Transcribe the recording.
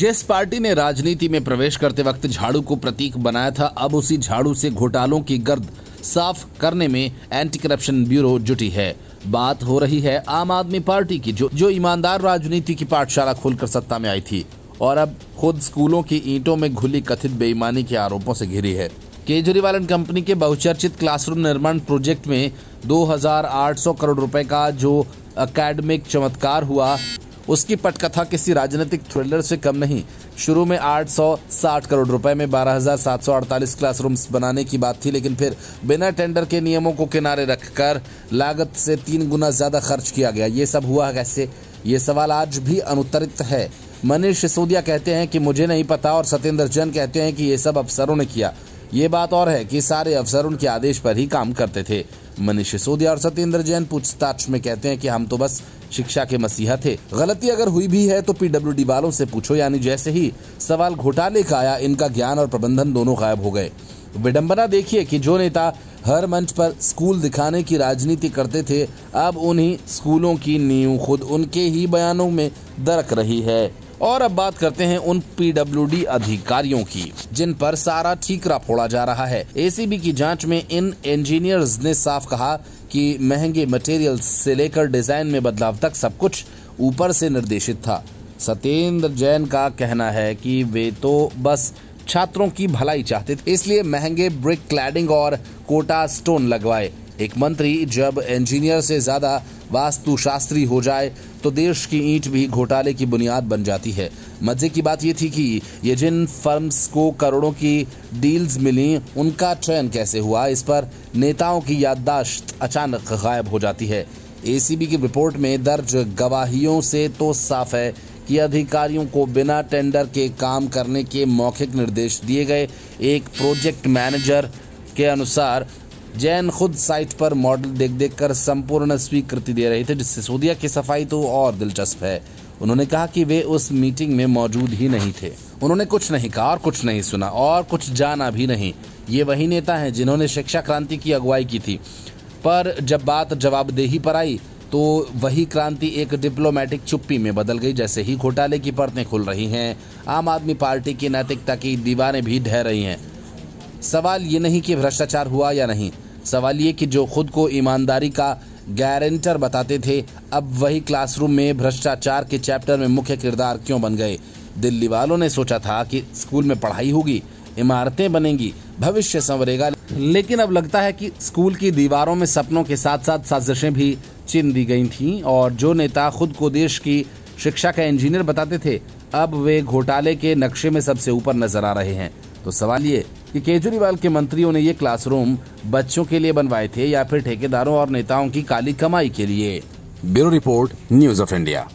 जिस पार्टी ने राजनीति में प्रवेश करते वक्त झाड़ू को प्रतीक बनाया था, अब उसी झाड़ू से घोटालों की गर्द साफ करने में एंटी करप्शन ब्यूरो जुटी है। बात हो रही है आम आदमी पार्टी की, जो ईमानदार राजनीति की पाठशाला खोलकर सत्ता में आई थी और अब खुद स्कूलों की ईंटों में घुली कथित बेईमानी के आरोपों से घिरी है। केजरीवाल एंड कंपनी के बहुचर्चित क्लासरूम निर्माण प्रोजेक्ट में 2800 करोड़ रुपए का जो एकेडमिक चमत्कार हुआ, उसकी पटकथा किसी राजनीतिक थ्रिलर से कम नहीं। शुरू में 860 करोड़ रुपए में 12,748 क्लासरूम्स बनाने की बात थी, लेकिन फिर बिना टेंडर के नियमों को किनारे रखकर लागत से 3 गुना ज्यादा खर्च किया गया। ये सब हुआ कैसे? ये सवाल आज भी अनुत्तरित है। मनीष सिसोदिया कहते हैं कि मुझे नहीं पता और सत्येंद्र जैन कहते हैं कि ये सब अफसरों ने किया। ये बात और है कि सारे अफसर उनके आदेश पर ही काम करते थे। मनीष सिसोदिया और सत्येंद्र जैन पूछताछ में कहते हैं कि हम तो बस शिक्षा के मसीहा थे। गलती अगर हुई भी है तो पीडब्ल्यूडी वालों से पूछो। यानी जैसे ही सवाल घोटाले का आया, इनका ज्ञान और प्रबंधन दोनों गायब हो गए। विडंबना देखिए कि जो नेता हर मंच पर स्कूल दिखाने की राजनीति करते थे, अब उन्हीं स्कूलों की नींव खुद उनके ही बयानों में दरक रही है। और अब बात करते हैं उन पीडब्ल्यूडी अधिकारियों की जिन पर सारा ठीकरा फोड़ा जा रहा है। एसीबी की जांच में इन इंजीनियर्स ने साफ कहा कि महंगे मटेरियल्स से लेकर डिजाइन में बदलाव तक सब कुछ ऊपर से निर्देशित था। सत्येंद्र जैन का कहना है कि वे तो बस छात्रों की भलाई चाहते थे, इसलिए महंगे ब्रिक क्लैडिंग और कोटा स्टोन लगवाए। एक मंत्री जब इंजीनियर से ज्यादा वास्तुशास्त्री हो जाए तो देश की ईंट भी घोटाले की बुनियाद बन जाती है। मजे की बात ये थी कि ये जिन फर्म्स को करोड़ों की डील्स मिली, उनका चयन कैसे हुआ, इस पर नेताओं की याददाश्त अचानक गायब हो जाती है। एसीबी की रिपोर्ट में दर्ज गवाहियों से तो साफ है कि अधिकारियों को बिना टेंडर के काम करने के मौखिक निर्देश दिए गए। एक प्रोजेक्ट मैनेजर के अनुसार जैन खुद साइट पर मॉडल देख कर संपूर्ण स्वीकृति दे रहे थे, जिससे सिसोदिया की सफाई तो और दिलचस्प है। उन्होंने कहा कि वे उस मीटिंग में मौजूद ही नहीं थे। उन्होंने कुछ नहीं कहा और कुछ नहीं सुना और कुछ जाना भी नहीं। ये वही नेता हैं जिन्होंने शिक्षा क्रांति की अगुवाई की थी, पर जब बात जवाबदेही पर आई तो वही क्रांति एक डिप्लोमेटिक चुप्पी में बदल गई। जैसे ही घोटाले की परतें खुल रही हैं, आम आदमी पार्टी की नैतिकता की दीवारें भी ढह रही हैं। सवाल ये नहीं कि भ्रष्टाचार हुआ या नहीं, सवाल ये कि जो खुद को ईमानदारी का गारंटर बताते थे, अब वही क्लासरूम में भ्रष्टाचार के चैप्टर में मुख्य किरदार क्यों बन गए। दिल्ली वालों ने सोचा था कि स्कूल में पढ़ाई होगी, इमारतें बनेंगी, भविष्य संवरेगा, लेकिन अब लगता है कि स्कूल की दीवारों में सपनों के साथ साथ साजिशें भी चिन दी गई थीं और जो नेता खुद को देश की शिक्षा का इंजीनियर बताते थे, अब वे घोटाले के नक्शे में सबसे ऊपर नजर आ रहे हैं। तो सवाल ये कि केजरीवाल के मंत्रियों ने ये क्लासरूम बच्चों के लिए बनवाए थे या फिर ठेकेदारों और नेताओं की काली कमाई के लिए। Bureau report, news of India.